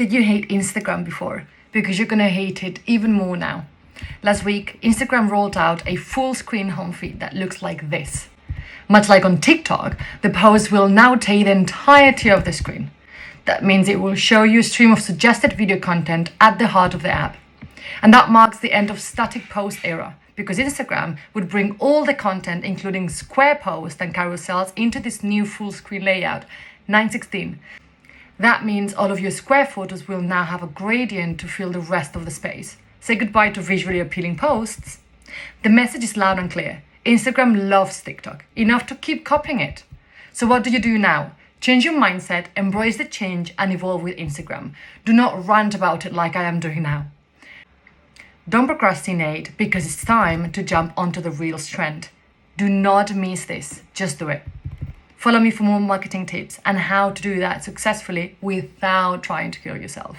Did you hate Instagram before? Because you're gonna hate it even more now. Last week, Instagram rolled out a full screen home feed that looks like this. Much like on TikTok, the post will now take the entirety of the screen. That means it will show you a stream of suggested video content at the heart of the app. And that marks the end of static post era, because Instagram would bring all the content, including square posts and carousels, into this new full screen layout, 916. That means all of your square photos will now have a gradient to fill the rest of the space. Say goodbye to visually appealing posts. The message is loud and clear. Instagram loves TikTok, enough to keep copying it. So what do you do now? Change your mindset, embrace the change, and evolve with Instagram. Do not rant about it like I am doing now. Don't procrastinate, because it's time to jump onto the Reels trend. Do not miss this. Just do it. Follow me for more marketing tips and how to do that successfully without trying to kill yourself.